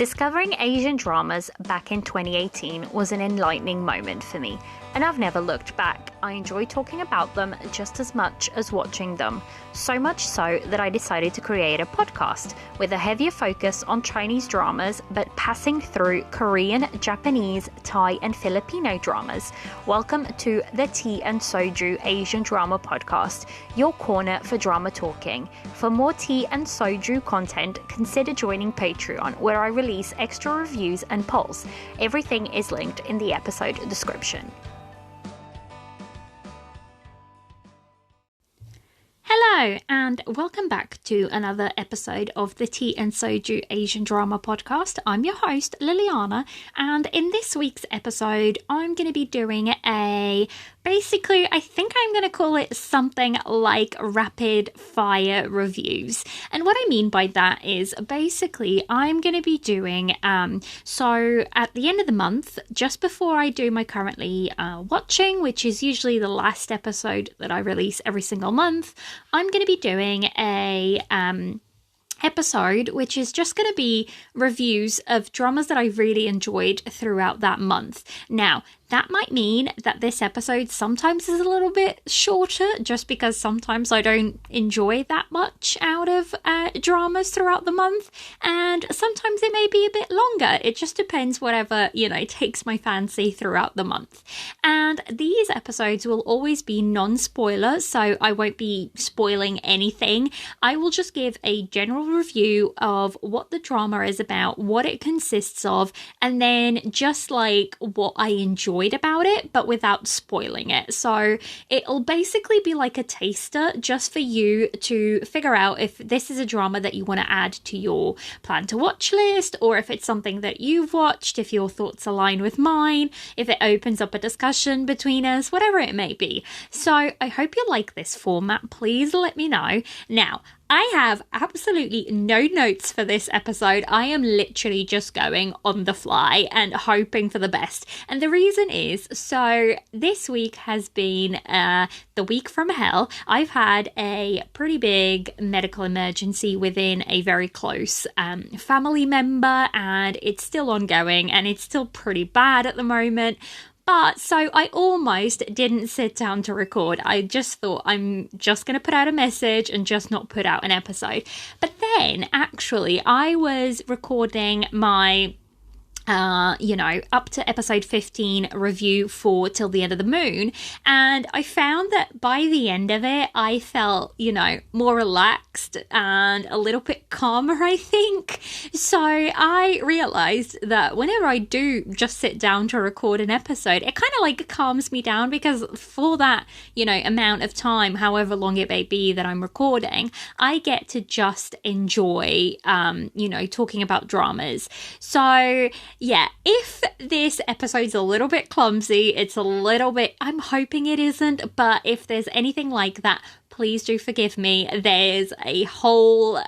Discovering Asian dramas back in 2018 was an enlightening moment for me, and I've never looked back. I enjoy talking about them just as much as watching them, so much so that I decided to create a podcast with a heavier focus on Chinese dramas, but passing through Korean, Japanese, Thai, and Filipino dramas. Welcome to the Tea and Soju Asian Drama Podcast, your corner for drama talking. For more tea and soju content, consider joining Patreon, where I release extra reviews and polls. Everything is linked in the episode description. Hello, and welcome back to another episode of the Tea and Soju Asian Drama Podcast. I'm your host, Liliana, and in this week's episode, I'm going to be doing I think I'm going to call it something like rapid fire reviews. And what I mean by that is basically I'm going to be doing, so at the end of the month, just before I do my currently watching, which is usually the last episode that I release every single month, I'm going to be doing a episode which is just going to be reviews of dramas that I really enjoyed throughout that month. Now, that might mean that this episode sometimes is a little bit shorter, just because sometimes I don't enjoy that much out of dramas throughout the month, and sometimes it may be a bit longer. It just depends whatever, takes my fancy throughout the month. And these episodes will always be non-spoiler, so I won't be spoiling anything. I will just give a general review of what the drama is about, what it consists of, and then just like what I enjoyed about it, but without spoiling it. So it'll basically be like a taster just for you to figure out if this is a drama that you want to add to your plan to watch list, or if it's something that you've watched, if your thoughts align with mine, if it opens up a discussion between us, whatever it may be. So I hope you like this format. Please let me know. Now, I have absolutely no notes for this episode. I am literally just going on the fly and hoping for the best. And the reason is, so this week has been the week from hell. I've had a pretty big medical emergency within a very close family member, and it's still ongoing and it's still pretty bad at the moment. But so I almost didn't sit down to record. I just thought I'm just going to put out a message and just not put out an episode. But then actually I was recording my up to episode 15 review for Till the End of the Moon, and I found that by the end of it I felt more relaxed and a little bit calmer, I think. So I realized that whenever I do just sit down to record an episode, it kind of like calms me down, because for that amount of time, however long it may be that I'm recording, I get to just enjoy talking about dramas. So yeah, if this episode's a little bit clumsy, I'm hoping it isn't, but if there's anything like that, please do forgive me. There's a whole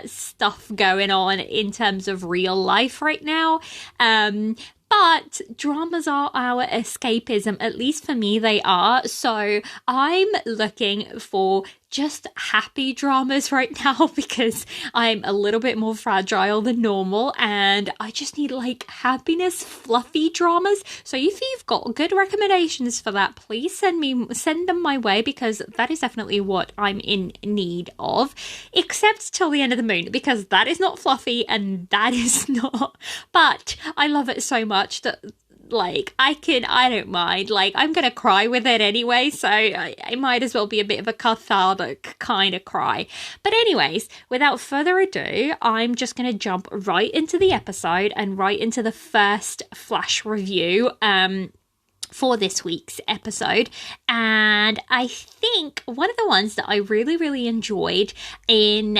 stuff going on in terms of real life right now. But dramas are our escapism, at least for me they are. So I'm looking for just happy dramas right now, because I'm a little bit more fragile than normal and I just need like happiness, fluffy dramas. So if you've got good recommendations for that, please send them my way, because that is definitely what I'm in need of. Except Till the End of the Moon, because that is not fluffy and that is not, but I love it so much that I don't mind. I'm gonna cry with it anyway, so I might as well be a bit of a cathartic kind of cry. But anyways, without further ado, I'm just gonna jump right into the episode and right into the first flash review for this week's episode. And I think one of the ones that I really, really enjoyed in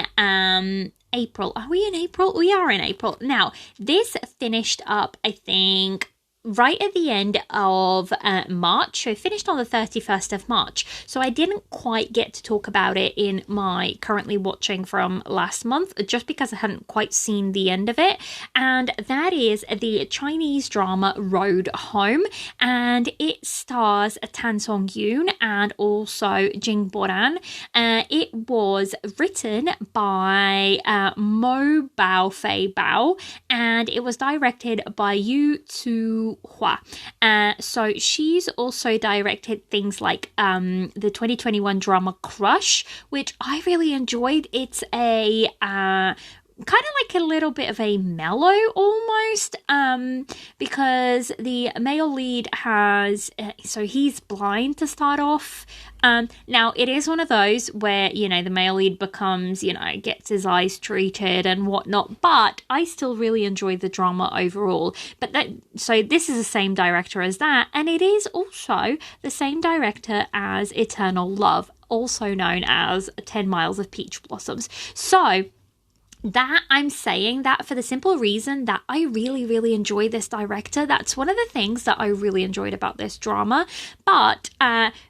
April. Are we in April? We are in April. Now, this finished up, I think, right at the end of March. So it finished on the 31st of March. So I didn't quite get to talk about it in my currently watching from last month, just because I hadn't quite seen the end of it. And that is the Chinese drama Road Home. And it stars Tan Song-yoon and also Jing Boran. It was written by Mo Bao Fei Bao, and it was directed by Yu Tu Hua. So she's also directed things like the 2021 drama Crush, which I really enjoyed. It's a kind of like a little bit of a mellow almost, because the male lead has so he's blind to start off. Now it is one of those where, you know, the male lead becomes, you know, gets his eyes treated and whatnot, but I still really enjoyed the drama overall. But so this is the same director as that, and it is also the same director as Eternal Love, also known as 10 Miles of Peach Blossoms. So that I'm saying that for the simple reason that I really, really enjoy this director. That's one of the things that I really enjoyed about this drama. But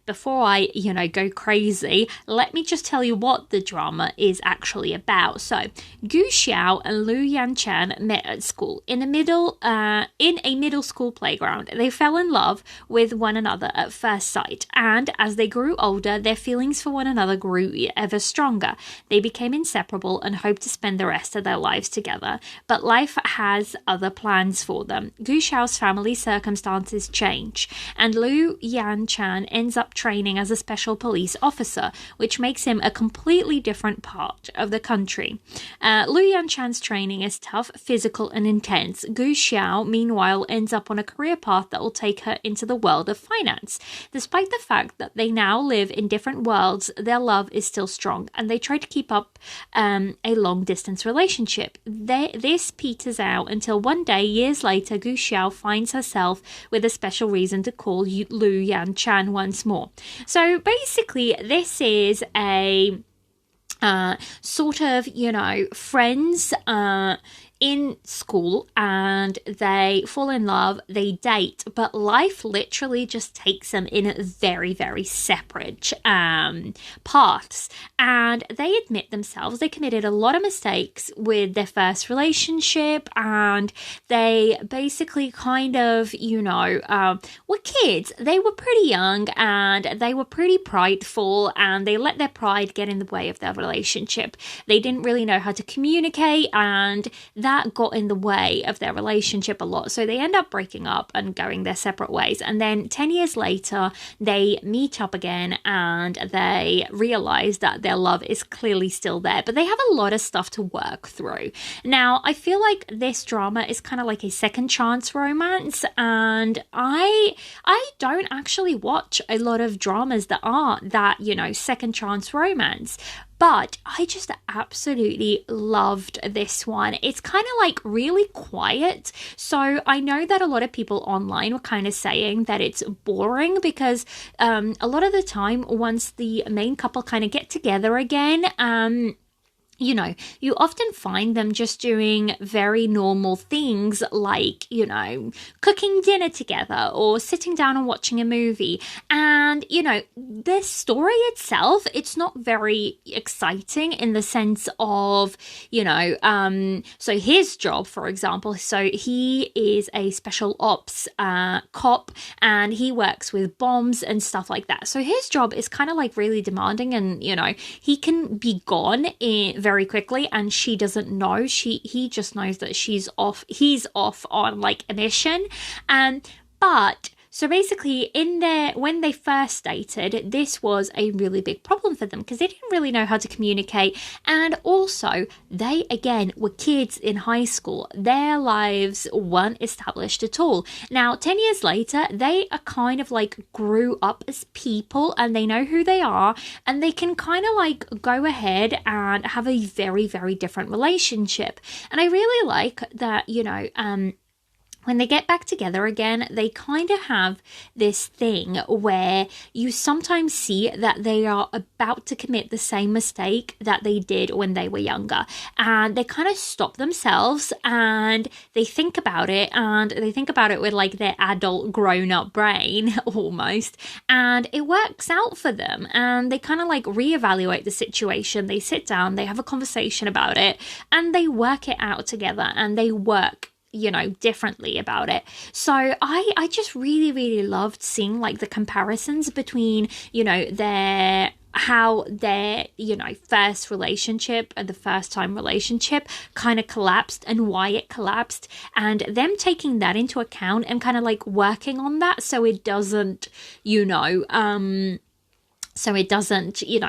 before I, you know, go crazy, let me just tell you what the drama is actually about. So Gu Xiao and Lu Yanchan met at school in a middle school playground. They fell in love with one another at first sight, and as they grew older, their feelings for one another grew ever stronger. They became inseparable and hoped to spend the rest of their lives together, but life has other plans for them. Gu Xiao's family circumstances change, and Lu Yanchan ends up training as a special police officer, which makes him a completely different part of the country. Lu Yanchan's training is tough, physical, and intense. Gu Xiao, meanwhile, ends up on a career path that will take her into the world of finance. Despite the fact that they now live in different worlds, their love is still strong, and they try to keep up a long-distance relationship. This peters out until one day, years later, Gu Xiao finds herself with a special reason to call Lu Yanchan once more. So basically, this is a sort of, you know, friends in school, and they fall in love, they date, but life literally just takes them in very, very separate paths, and they admit themselves they committed a lot of mistakes with their first relationship, and they basically kind of, you know, were kids. They were pretty young, and they were pretty prideful, and they let their pride get in the way of their relationship. They didn't really know how to communicate, and that got in the way of their relationship a lot. So they end up breaking up and going their separate ways. And then 10 years later, they meet up again and they realize that their love is clearly still there, but they have a lot of stuff to work through. Now, I feel like this drama is kind of like a second chance romance, and I don't actually watch a lot of dramas that are that, you know, second chance romance. But I just absolutely loved this one. It's kind of like really quiet. So I know that a lot of people online were kind of saying that it's boring because a lot of the time, once the main couple kind of get together again, you know, you often find them just doing very normal things like, you know, cooking dinner together or sitting down and watching a movie. And, you know, the story itself, it's not very exciting in the sense of, you know, so his job, for example, so he is a special ops cop, and he works with bombs and stuff like that. So his job is kind of like really demanding, and, you know, he can be gone very quickly, and she doesn't know. He just knows that he's off on like a mission. But so basically, when they first dated, this was a really big problem for them because they didn't really know how to communicate. And also, they, again, were kids in high school. Their lives weren't established at all. Now, 10 years later, they are kind of like grew up as people, and they know who they are, and they can kind of like go ahead and have a very, very different relationship. And I really like that, you know, when they get back together again, they kind of have this thing where you sometimes see that they are about to commit the same mistake that they did when they were younger. And they kind of stop themselves and they think about it, and they think about it with like their adult grown-up brain almost. And it works out for them. And they kind of like reevaluate the situation. They sit down, they have a conversation about it, and they work it out together, and they work differently about it. So I just really, really loved seeing like the comparisons between, their first relationship and the first time relationship kind of collapsed and why it collapsed, and them taking that into account and kind of like working on that so it doesn't,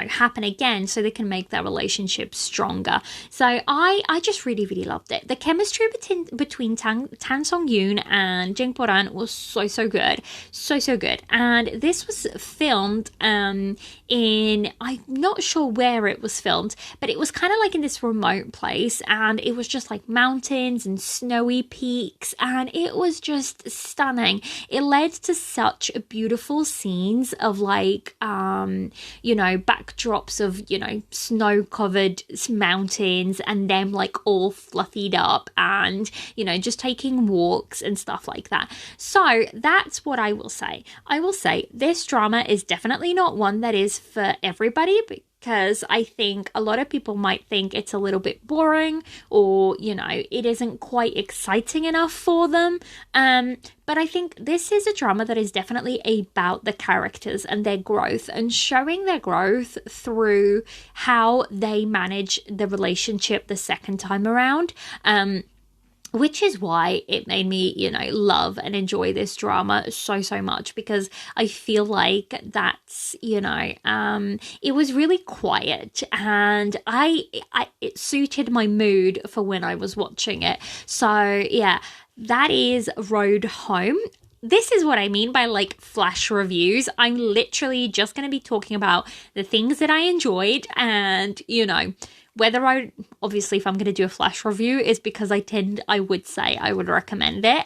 happen again, so they can make their relationship stronger. So I just really, really loved it. The chemistry between Tan Song-yoon and Jing Boran was so good. So good. And this was filmed in, I'm not sure where it was filmed, but it was kind of like in this remote place, and it was just like mountains and snowy peaks, and it was just stunning. It led to such beautiful scenes of like backdrops of snow-covered mountains, and them like all fluffied up, and just taking walks and stuff like that. So that's what I will say. I will say this drama is definitely not one that is for everybody, because I think a lot of people might think it's a little bit boring, or it isn't quite exciting enough for them. But I think this is a drama that is definitely about the characters and their growth, and showing their growth through how they manage the relationship the second time around. Which is why it made me, love and enjoy this drama so much, because I feel like that's, it was really quiet, and it suited my mood for when I was watching it. So yeah, that is Road Home. This is what I mean by like flash reviews. I'm literally just going to be talking about the things that I enjoyed, and, whether obviously if I'm going to do a flash review is because I would say I would recommend it.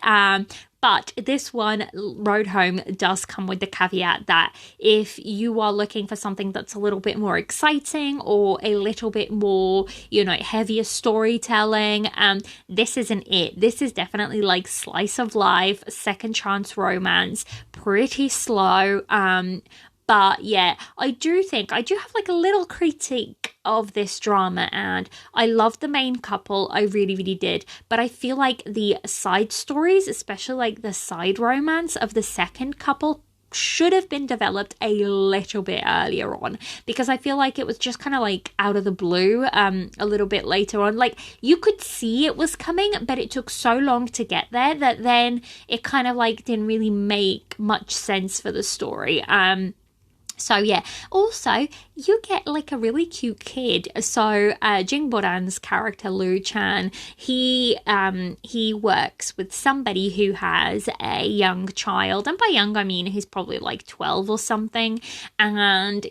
But this one, Road Home, does come with the caveat that if you are looking for something that's a little bit more exciting or a little bit more, heavier storytelling, this isn't it. This is definitely like slice of life, second chance romance, pretty slow. But yeah, I do have like a little critique of this drama, and I love the main couple. I really, really did. But I feel like the side stories, especially like the side romance of the second couple, should have been developed a little bit earlier on, because I feel like it was just kind of like out of the blue a little bit later on. Like you could see it was coming, but it took so long to get there that then it kind of like didn't really make much sense for the story. So yeah, also you get like a really cute kid. So Jing Boran's character Lu Chan, he works with somebody who has a young child, and by young I mean he's probably like 12 or something, and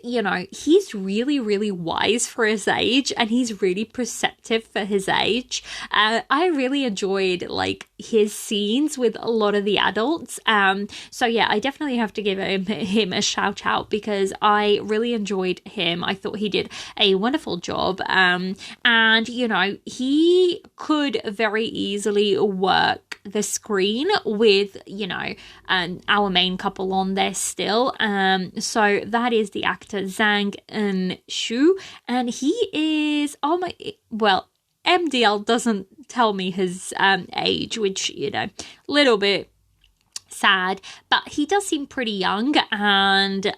he's really, really wise for his age, and he's really perceptive for his age. I really enjoyed like his scenes with a lot of the adults. So yeah, I definitely have to give him a shout out, because I really enjoyed him. I thought he did a wonderful job. And, he could very easily work the screen with, our main couple on there still. So that is the actor Zhang Shu. And he is, MDL doesn't tell me his age, which, little bit sad, but he does seem pretty young. And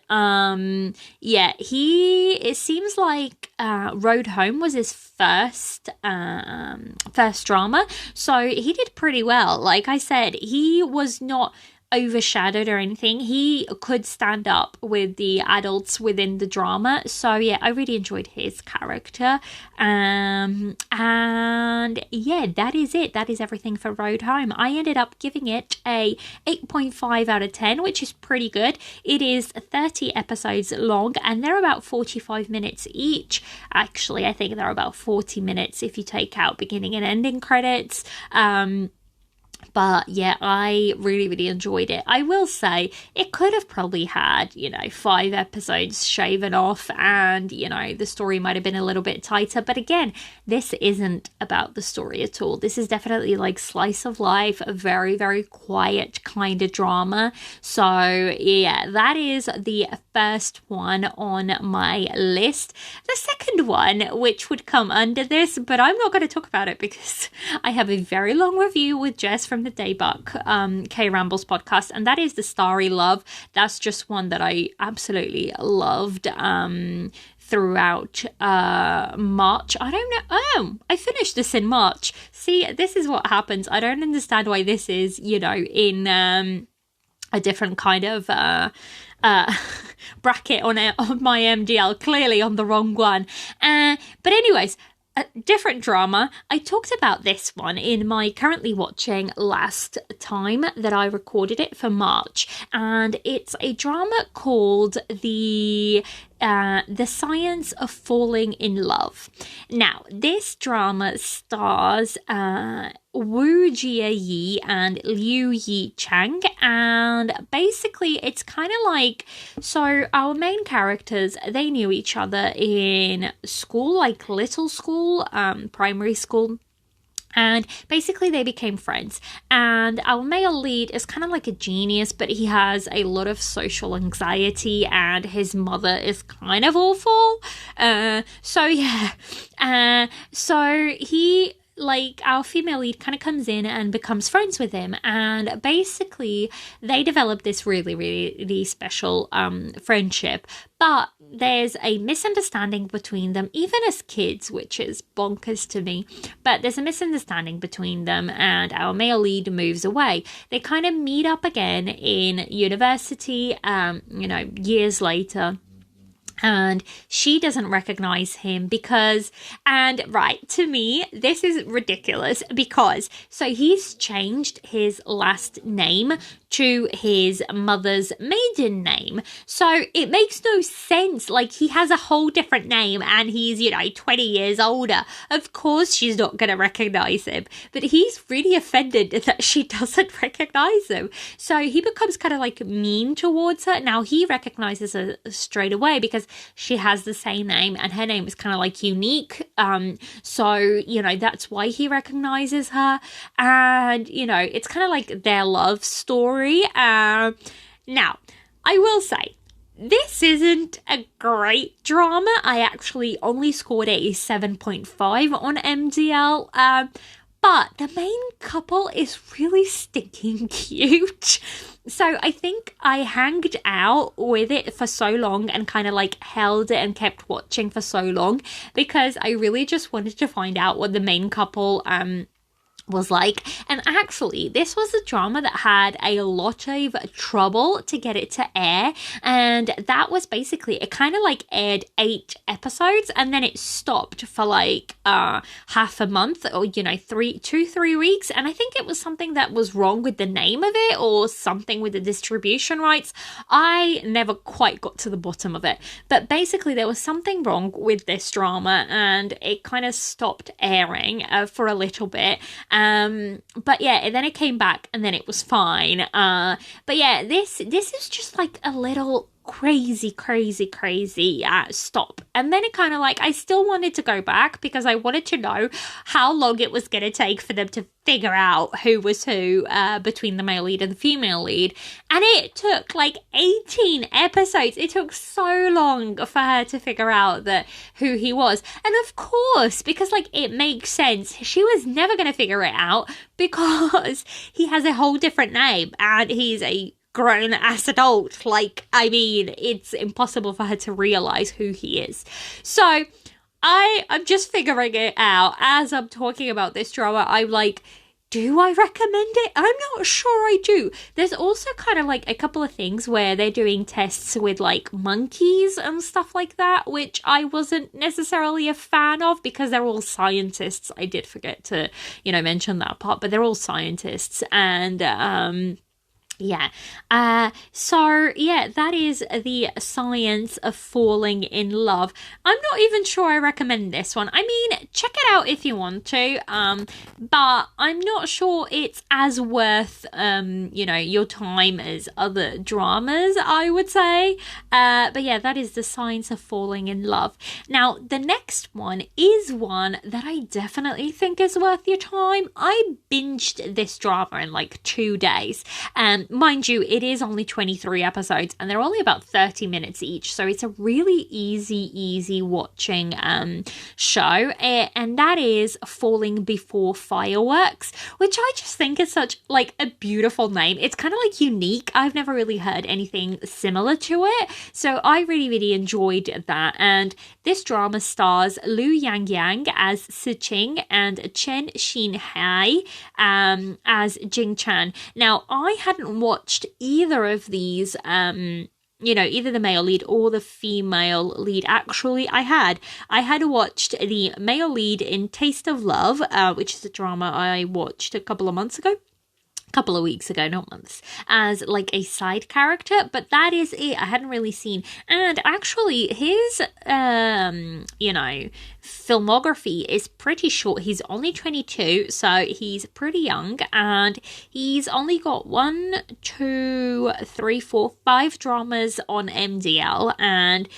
it seems like Road Home was his first drama, so he did pretty well. Like I said, he was not overshadowed or anything. He could stand up with the adults within the drama. So yeah, I really enjoyed his character. And yeah, that is it. That is everything for Road Home. I ended up giving it a 8.5 out of 10, which is pretty good. It is 30 episodes long, and they're about 45 minutes each. Actually, I think they're about 40 minutes if you take out beginning and ending credits. But yeah, I really, really enjoyed it. I will say it could have probably had, 5 episodes shaven off and, the story might have been a little bit tighter. But again, this isn't about the story at all. This is definitely like slice of life, a very, very quiet kind of drama. So yeah, that is the first one on my list. The second one, which would come under this, but I'm not going to talk about it because I have a very long review with Jess from the Daybuck K Rambles podcast, and that is The Starry Love. That's just one that I absolutely loved throughout March. I don't know. Oh, I finished this in March. See, this is what happens. I don't understand why this is, in a different kind of bracket on my MDL, clearly on the wrong one. But anyways, a different drama. I talked about this one in my currently watching last time that I recorded it for March, and it's a drama called The Science of Falling in Love. Now, this drama stars Woo Jia-yi and Liu Yi Chang, and basically it's kind of like, so our main characters, they knew each other in school, like little school, primary school. And basically they became friends, and our male lead is kind of like a genius, but he has a lot of social anxiety and his mother is kind of awful. So he, like, our female lead kind of comes in and becomes friends with him, and basically they develop this really, really, really special friendship. But there's a misunderstanding between them, even as kids, which is bonkers to me. But there's a misunderstanding between them, and our male lead moves away. They kind of meet up again in university, years later. And she doesn't recognize him to me, this is ridiculous because, so he's changed his last name to his mother's maiden name. So it makes no sense. Like, he has a whole different name and he's, 20 years older. Of course she's not going to recognize him, but he's really offended that she doesn't recognize him. So he becomes kind of like mean towards her. Now he recognizes her straight away because she has the same name and her name is kind of like unique. So that's why he recognizes her. And, it's kind of like their love story. Now, I will say, this isn't a great drama. I actually only scored it a 7.5 on MDL. But the main couple is really stinking cute. So I think I hanged out with it for so long and kind of like held it and kept watching for so long because I really just wanted to find out what the main couple was like. And actually this was a drama that had a lot of trouble to get it to air, and that was basically, it kind of like aired 8 episodes and then it stopped for like half a month or 3 weeks, and I think it was something that was wrong with the name of it or something with the distribution rights. I never quite got to the bottom of it, but basically there was something wrong with this drama and it kind of stopped airing for a little bit. But yeah, and then it came back and then it was fine. But yeah, this is just like a little crazy stop. And then it kind of like, I still wanted to go back because I wanted to know how long it was going to take for them to figure out who was who between the male lead and the female lead. And it took like 18 episodes. It took so long for her to figure out that who he was. And of course, because like it makes sense, she was never going to figure it out because he has a whole different name and he's a grown ass adult. Like, I mean, it's impossible for her to realize who he is. So I'm just figuring it out as I'm talking about this drama. I'm like, do I recommend it? I'm not sure I do. There's also kind of like a couple of things where they're doing tests with like monkeys and stuff like that, which I wasn't necessarily a fan of because they're all scientists. I did forget to, mention that part, but they're all scientists. And, Yeah. That is the science of falling in love. I'm not even sure I recommend this one. I mean, check it out if you want to. But I'm not sure it's as worth your time as other dramas, I would say. But yeah, that is the science of falling in love. Now, the next one is one that I definitely think is worth your time. I binged this drama in like 2 days. Mind you, it is only 23 episodes and they're only about 30 minutes each. So it's a really easy watching show. And that is Falling Before Fireworks, which I just think is such like a beautiful name. It's kind of like unique. I've never really heard anything similar to it. So I really enjoyed that. And this drama stars Liu Yang as Si Ching and Chen Xin Hai as Jing Chan. Now, I hadn't watched either of these, either the male lead or the female lead. Actually, I had watched the male lead in Taste of Love, which is a drama I watched a couple of weeks ago, not months, as like a side character, but that is it. I hadn't really seen. And actually his filmography is pretty short. He's only 22, so he's pretty young, and he's only got 5 dramas on MDL, and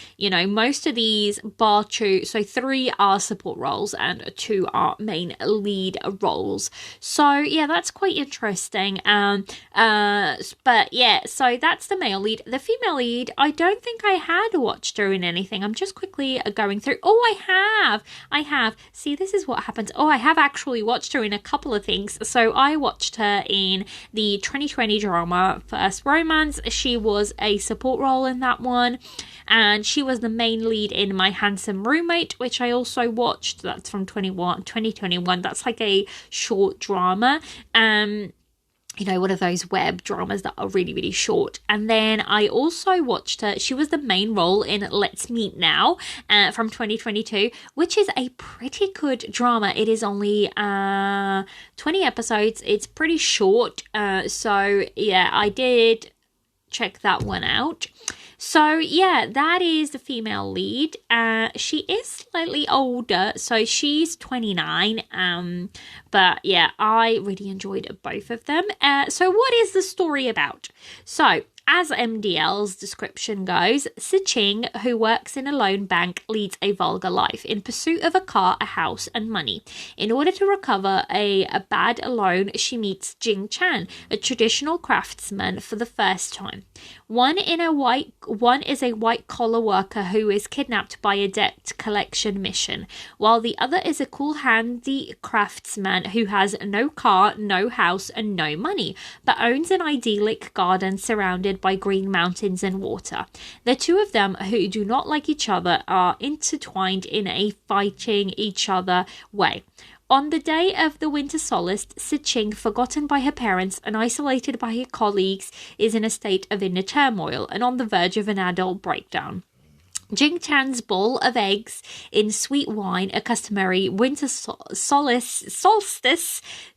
most of these bar 2, so 3 are support roles and 2 are main lead roles. So yeah, that's quite interesting. But yeah, so that's the male lead. The female lead, I don't think I had watched her in anything. I'm just quickly going through. Oh, I have. See, this is what happens. Oh, I have actually watched her in a couple of things. So I watched her in the 2020 drama First Romance. She was a support role in that one. And she was the main lead in My Handsome Roommate, which I also watched. That's from 2021. That's like a short drama. One of those web dramas that are really short. And then I also watched her. She was the main role in Let's Meet Now from 2022, which is a pretty good drama. It is only 20 episodes. It's pretty short. So yeah, I did check that one out. So yeah, that is the female lead. She is slightly older, so she's 29. But yeah, I really enjoyed both of them. So what is the story about? So, as MDL's description goes, Si Ching, who works in a loan bank, leads a vulgar life in pursuit of a car, a house, and money. In order to recover a bad loan, she meets Jing Chan, a traditional craftsman, for the first time. One is a white-collar worker who is kidnapped by a debt collection mission, while the other is a cool handy craftsman who has no car, no house, and no money, but owns an idyllic garden surrounded by green mountains and water. The two of them, who do not like each other, are intertwined in a fighting each other way. On the day of the winter solstice, Si Ching, forgotten by her parents and isolated by her colleagues, is in a state of inner turmoil and on the verge of an adult breakdown. Jing Chan's bowl of eggs in sweet wine, a customary winter solstice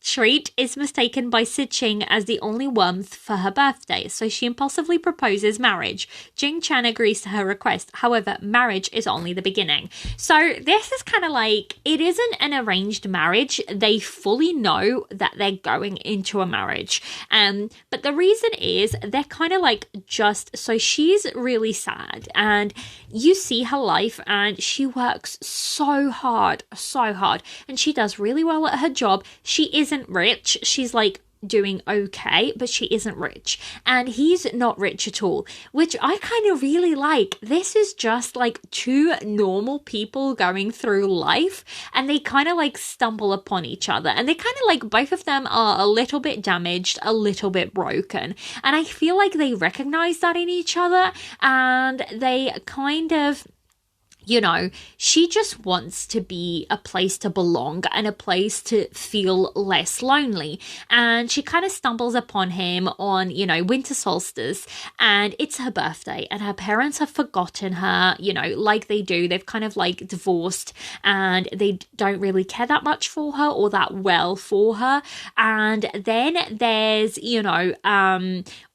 treat, is mistaken by Si Ching as the only warmth for her birthday, so she impulsively proposes marriage. Jing Chan agrees to her request. However, marriage is only the beginning. So this is kind of like, it isn't an arranged marriage. They fully know that they're going into a marriage. But the reason is they're kind of like so she's really sad, and you see her life, and she works so hard, and she does really well at her job. She isn't rich. She's like doing okay, but she isn't rich, and he's not rich at all, which I kind of really like. This is just like two normal people going through life, and they kind of like stumble upon each other, and they kind of like, both of them are a little bit damaged, a little bit broken, and I feel like they recognize that in each other, and they kind of you know, she just wants to be a place to belong and a place to feel less lonely. And she kind of stumbles upon him on, you know, winter solstice, and it's her birthday, and her parents have forgotten her, you know, like they do. They've kind of like divorced, and they don't really care that much for her or that well for her. And then there's, you know,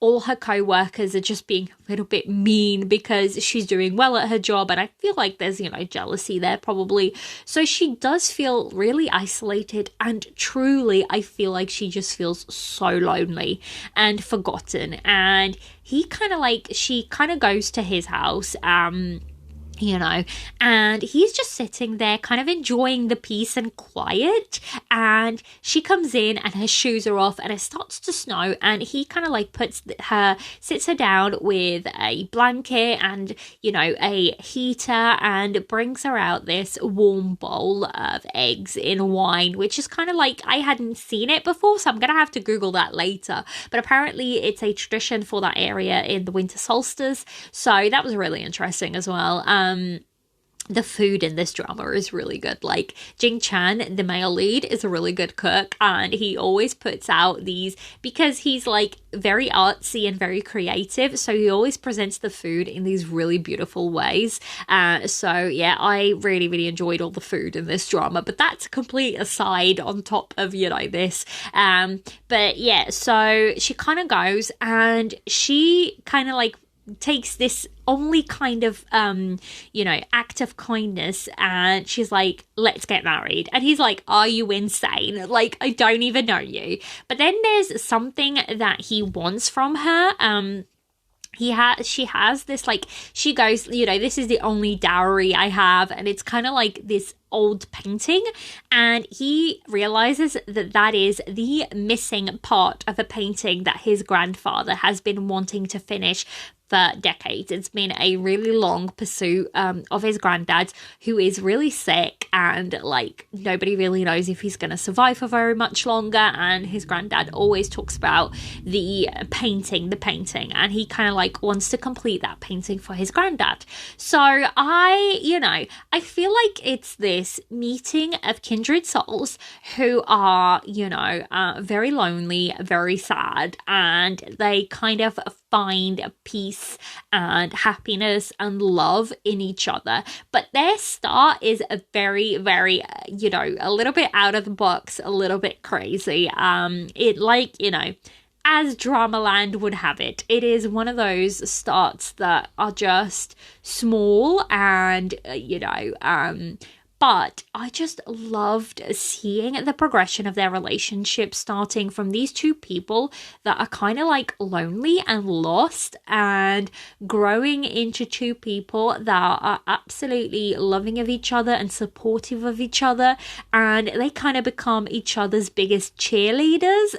all her co-workers are just being a little bit mean because she's doing well at her job, and I feel like there's, you know, jealousy there probably. So she does feel really isolated, and truly I feel like she just feels so lonely and forgotten. And she kind of goes to his house, you know, and he's just sitting there kind of enjoying the peace and quiet, and she comes in and her shoes are off and it starts to snow, and he kind of like sits her down with a blanket and, you know, a heater, and brings her out this warm bowl of eggs in wine, which is kind of like, I hadn't seen it before, so I'm gonna have to Google that later, but apparently it's a tradition for that area in the winter solstice, so that was really interesting as well. The food in this drama is really good. Like, Jing Chan, the male lead, is a really good cook, and he always puts out these, because he's like very artsy and very creative, so he always presents the food in these really beautiful ways. So yeah, I really, really enjoyed all the food in this drama, but that's a complete aside on top of, you know, this. But yeah, so she kind of goes, and she kind of like takes this only kind of you know, act of kindness, and she's like, let's get married. And he's like, are you insane? Like, I don't even know you. But then there's something that he wants from her. She has this, like, she goes, you know, this is the only dowry I have, and it's kind of like this old painting, and he realizes that that is the missing part of a painting that his grandfather has been wanting to finish for decades. It's been a really long pursuit of his granddad, who is really sick, and like nobody really knows if he's going to survive for very much longer. And his granddad always talks about the painting, and he kind of like wants to complete that painting for his granddad. So I feel like it's this meeting of kindred souls who are, you know, very lonely, very sad, and they kind of find peace and happiness and love in each other. But their start is a very, very, you know, a little bit out of the box, a little bit crazy. It, like, you know, as Dramaland would have it, it is one of those starts that are just small and, you know, but I just loved seeing the progression of their relationship, starting from these two people that are kind of like lonely and lost, and growing into two people that are absolutely loving of each other and supportive of each other. And they kind of become each other's biggest cheerleaders.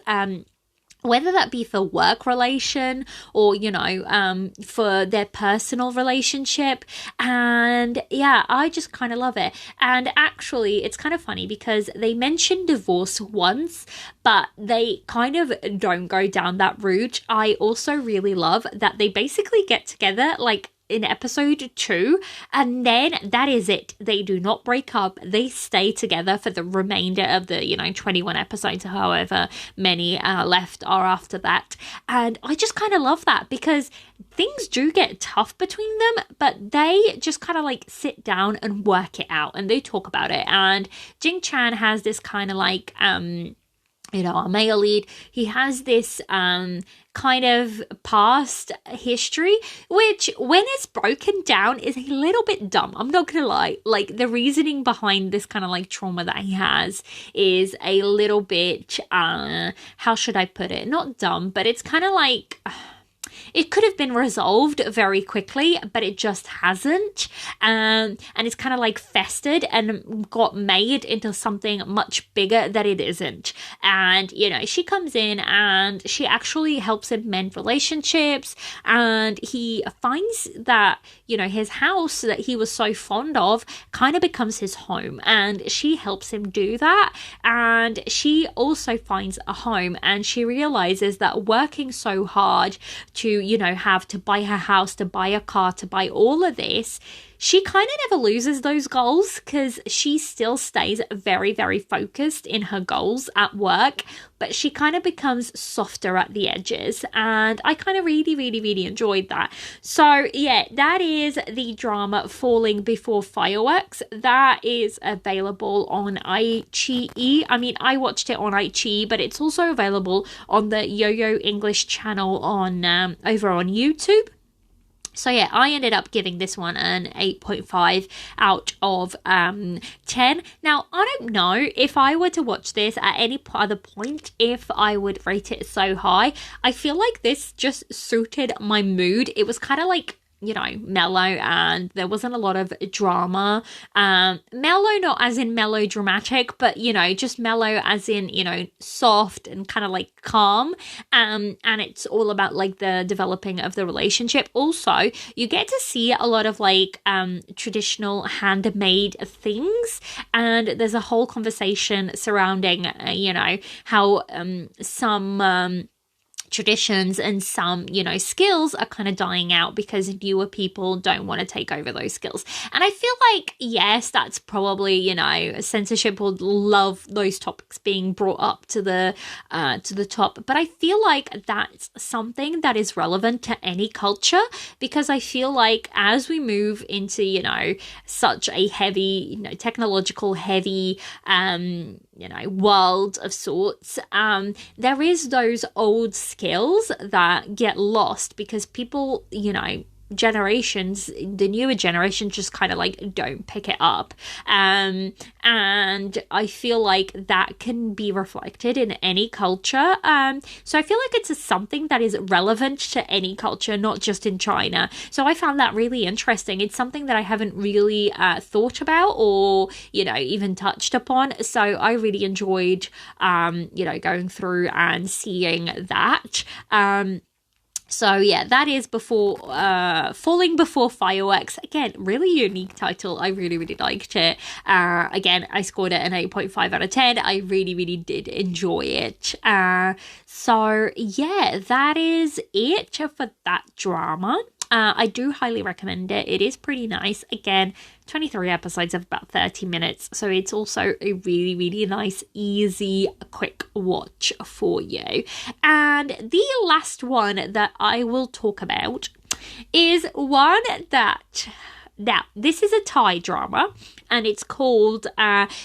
Whether that be for work relation or, you know, for their personal relationship. And yeah, I just kind of love it. And actually, it's kind of funny because they mention divorce once, but they kind of don't go down that route. I also really love that they basically get together like in episode 2, and then that is it. They do not break up. They stay together for the remainder of the, you know, 21 episodes, however many left are after that. And I just kind of love that, because things do get tough between them, but they just kind of like sit down and work it out, and they talk about it. And Jing Chan has this kind of like you know, our male lead, he has this kind of past history, which when it's broken down is a little bit dumb. I'm not gonna lie. Like, the reasoning behind this kind of like trauma that he has is a little bit, how should I put it? Not dumb, but it's kind of like... it could have been resolved very quickly, but it just hasn't. And it's kind of like festered and got made into something much bigger that it isn't. And, you know, she comes in and she actually helps him mend relationships. And he finds that, you know, his house that he was so fond of kind of becomes his home. And she helps him do that. And she also finds a home, and she realizes that working so hard to, you know, have to buy her house, to buy a car, to buy all of this, she kind of never loses those goals because she still stays very, very focused in her goals at work, but she kind of becomes softer at the edges, and I kind of really, really, really enjoyed that. So yeah, that is the drama Falling Before Fireworks. That is available on iQIYI. I mean, I watched it on iQIYI, but it's also available on the Yo-Yo English channel on over on YouTube. So yeah, I ended up giving this one an 8.5 out of 10. Now, I don't know if I were to watch this at any other point, if I would rate it so high. I feel like this just suited my mood. It was kind of like, you know, mellow, and there wasn't a lot of drama. Mellow, not as in melodramatic, but, you know, just mellow as in, you know, soft and kind of like calm. And it's all about like the developing of the relationship. Also, you get to see a lot of like traditional handmade things, and there's a whole conversation surrounding, you know, how some traditions and some, you know, skills are kind of dying out because newer people don't want to take over those skills. And I feel like, yes, that's probably, you know, censorship would love those topics being brought up to the top, but I feel like that's something that is relevant to any culture, because I feel like as we move into, you know, such a heavy, you know, technological heavy you know, world of sorts, there is those old skills that get lost because people, you know, generations, the newer generation just kind of like don't pick it up, and I feel like that can be reflected in any culture, so I feel like it's something that is relevant to any culture, not just in China. So I found that really interesting. It's something that I haven't really thought about or, you know, even touched upon, so I really enjoyed you know, going through and seeing that. So yeah, that is Falling Before Fireworks. Again, really unique title. I really, really liked it. Again, I scored it an 8.5 out of 10. I really, really did enjoy it. So yeah, that is it for that drama. I do highly recommend it. It is pretty nice. Again, 23 episodes of about 30 minutes. So it's also a really, really nice, easy, quick watch for you. And the last one that I will talk about is one that... Now, this is a Thai drama, and it's called,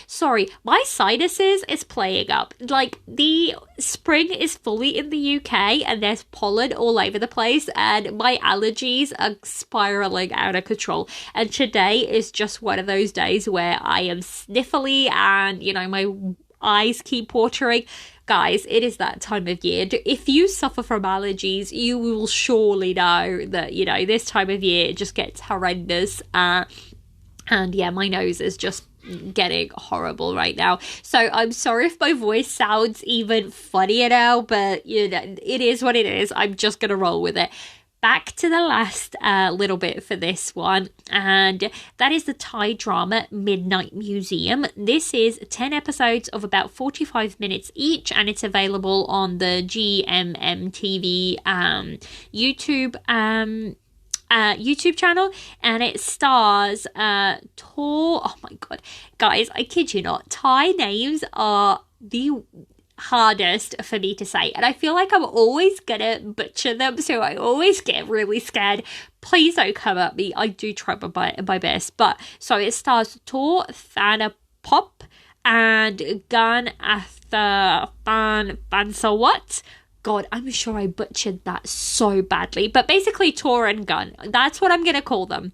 sorry, my sinuses is playing up. Like, the spring is fully in the UK, and there's pollen all over the place, and my allergies are spiraling out of control. And today is just one of those days where I am sniffly, and, you know, my eyes keep watering. Guys, it is that time of year. If you suffer from allergies, you will surely know that, you know, this time of year it just gets horrendous. And yeah, my nose is just getting horrible right now. So I'm sorry if my voice sounds even funnier now, but, you know, it is what it is. I'm just going to roll with it. Back to the last little bit for this one, and that is the Thai drama Midnight Museum. This is 10 episodes of about 45 minutes each, and it's available on the GMM TV YouTube channel, and it stars oh my god, guys, I kid you not, Thai names are the hardest for me to say, and I feel like I'm always gonna butcher them, so I always get really scared. Please don't come at me. I do try my best. But so it stars Tor Thanapop and Gun Bansawat. God, I'm sure I butchered that so badly, but basically Tor and Gun, that's what I'm gonna call them.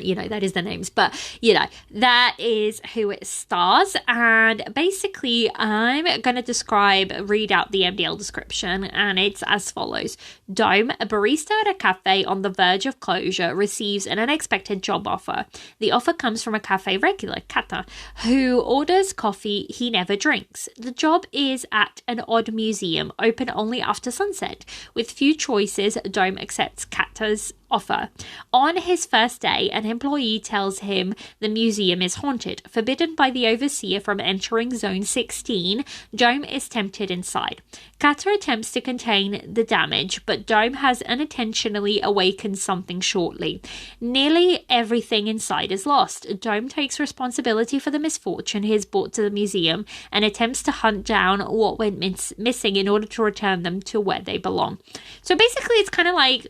You know, that is the names, but, you know, that is who it stars. And basically, I'm going to read out the MDL description, and it's as follows. Dome, a barista at a cafe on the verge of closure, receives an unexpected job offer. The offer comes from a cafe regular, Kata, who orders coffee he never drinks. The job is at an odd museum, open only after sunset. With few choices, Dome accepts Kata's offer. On his first day, an employee tells him the museum is haunted. Forbidden by the overseer from entering Zone 16, Dome is tempted inside. Kata attempts to contain the damage, but Dome has unintentionally awakened something shortly. Nearly everything inside is lost. Dome takes responsibility for the misfortune he has brought to the museum and attempts to hunt down what went missing in order to return them to where they belong. So basically, it's kind of like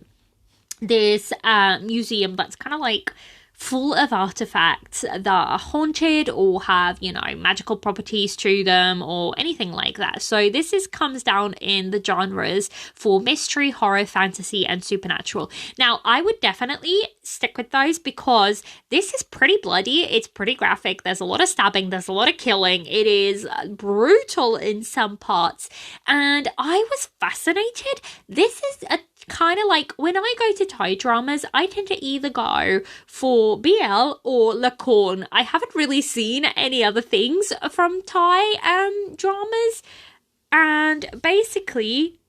this museum that's kind of like full of artifacts that are haunted or have, magical properties to them or anything like that. So this comes down in the genres for mystery, horror, fantasy, and supernatural. Now, I would definitely stick with those because this is pretty bloody. It's pretty graphic. There's a lot of stabbing. There's a lot of killing. It is brutal in some parts. And I was fascinated. This is a kind of like when I go to Thai dramas, I tend to either go for BL or Lakorn. I haven't really seen any other things from Thai dramas, and basically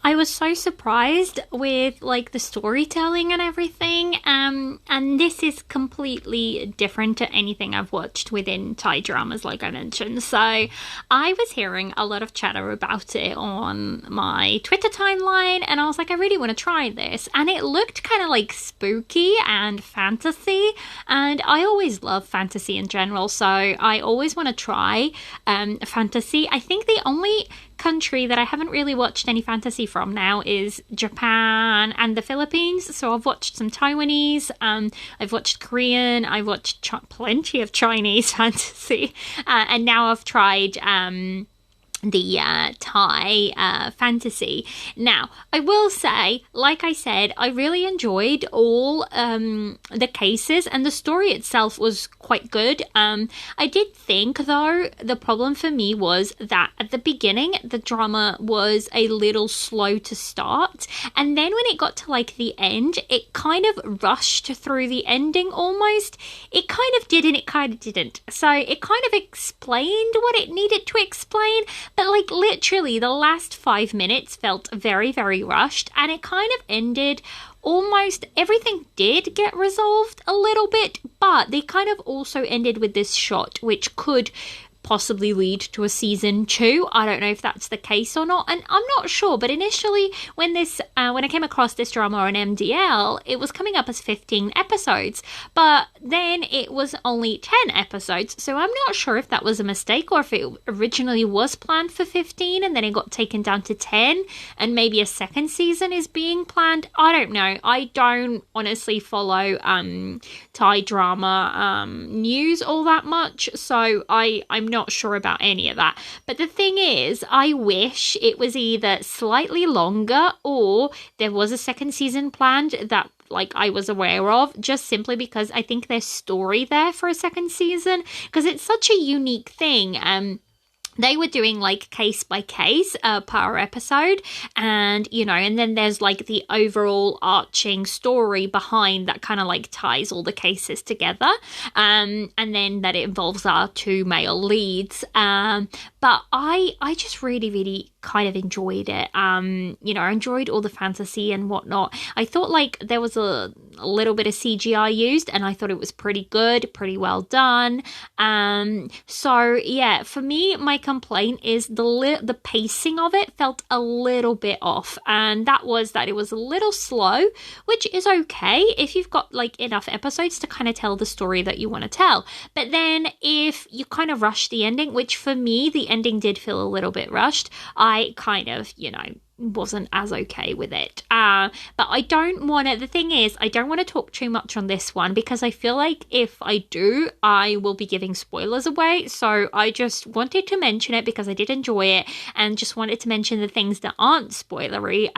I was so surprised with like the storytelling and everything, and this is completely different to anything I've watched within Thai dramas, like I mentioned. So I was hearing a lot of chatter about it on my Twitter timeline, and I was like, I really want to try this, and it looked kind of like spooky and fantasy, and I always love fantasy in general, so I always want to try fantasy. I think the only country that I haven't really watched any fantasy from now is Japan and the Philippines. So I've watched some Taiwanese, I've watched Korean, I've watched plenty of Chinese fantasy, and now I've tried the Thai fantasy. Now, I will say, like I said, I really enjoyed all the cases, and the story itself was quite good. I did think, though, the problem for me was that at the beginning, the drama was a little slow to start, and then when it got to like the end, it kind of rushed through the ending almost. It kind of did and it kind of didn't. So it kind of explained what it needed to explain, but like literally the last 5 minutes felt very, very rushed, and it kind of ended almost everything did get resolved a little bit, but they kind of also ended with this shot which could possibly lead to a season 2. I don't know if that's the case or not, and I'm not sure, but initially when I came across this drama on MDL, it was coming up as 15 episodes, but then it was only 10 episodes, so I'm not sure if that was a mistake or if it originally was planned for 15 and then it got taken down to 10 and maybe a second season is being planned. I don't know. I don't honestly follow Thai drama news all that much, so I'm not sure about any of that. But the thing is, I wish it was either slightly longer or there was a second season planned that like I was aware of, just simply because I think there's story there for a second season, because it's such a unique thing. They were doing like case by case per episode, and and then there's like the overall arching story behind that kind of like ties all the cases together, and then that it involves our 2 male leads, but I just really kind of enjoyed it. I enjoyed all the fantasy and whatnot. I thought like there was a little bit of CGI used, and I thought it was pretty good, pretty well done. So yeah, for me, my complaint is the pacing of it felt a little bit off, and that it was a little slow, which is okay if you've got like enough episodes to kind of tell the story that you want to tell. But then if you kind of rush the ending, which for me the ending did feel a little bit rushed, I kind of wasn't as okay with it. But I don't want to, the thing is, I don't want to talk too much on this one because I feel like if I do, I will be giving spoilers away. So I just wanted to mention it because I did enjoy it and just wanted to mention the things that aren't spoilery.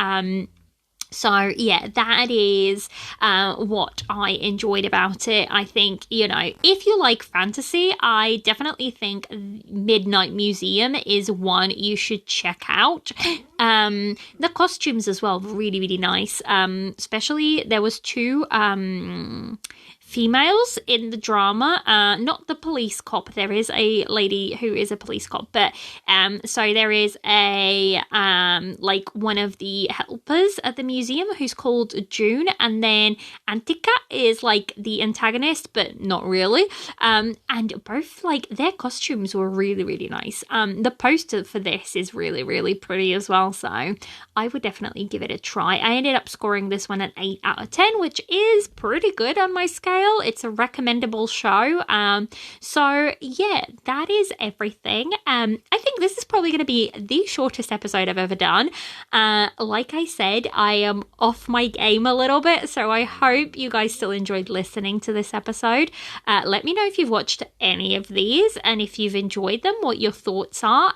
So yeah, that is what I enjoyed about it. I think, if you like fantasy, I definitely think Midnight Museum is one you should check out. The costumes as well, really, really nice. Especially there was 2 females in the drama, not the police cop. There is a lady who is a police cop, but so there is a like one of the helpers at the museum who's called June, and then Antika is like the antagonist, but not really. And both, like, their costumes were really, really nice. The poster for this is really, really pretty as well, so I would definitely give it a try. I ended up scoring this one an 8 out of 10, which is pretty good on my scale. It's a recommendable show. So yeah, that is everything. I think this is probably going to be the shortest episode I've ever done. Like I said, I am off my game a little bit, so I hope you guys still enjoyed listening to this episode. Let me know if you've watched any of these and if you've enjoyed them, what your thoughts are.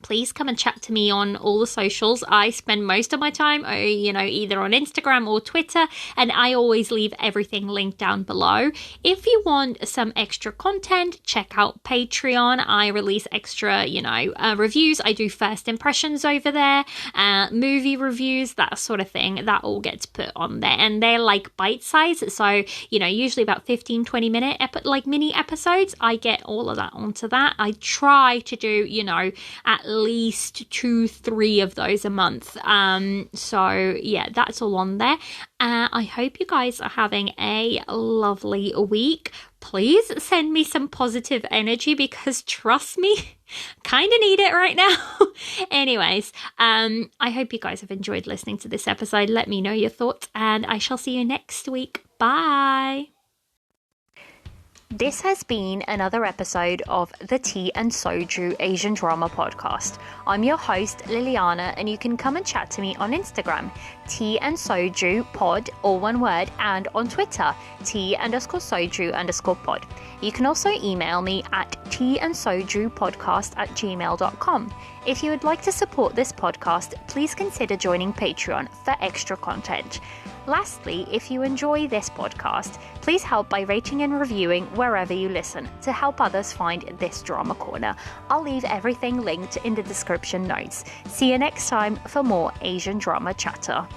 Please come and chat to me on all the socials. I spend most of my time, either on Instagram or Twitter, and I always leave everything linked down below. If you want some extra content, check out Patreon. I release extra, reviews. I do first impressions over there, movie reviews, that sort of thing. That all gets put on there, and they're like bite size. So, usually about 15-20 minute mini episodes. I get all of that onto that. I try to do, at least 2-3 of those a month. So yeah, that's all on there. I hope you guys are having a lovely week. Please send me some positive energy, because trust me, kind of need it right now. Anyways, I hope you guys have enjoyed listening to this episode. Let me know your thoughts, and I shall see you next week. Bye. This has been another episode of the Tea and Soju Asian Drama Podcast. I'm your host, Liliana, and you can come and chat to me on Instagram, Tea and Soju Pod, all one word, and on Twitter, tea_soju_pod. You can also email me at teaandsojupodcast@gmail.com. If you would like to support this podcast, please consider joining Patreon for extra content. Lastly, if you enjoy this podcast, please help by rating and reviewing wherever you listen to help others find this drama corner. I'll leave everything linked in the description notes. See you next time for more Asian drama chatter.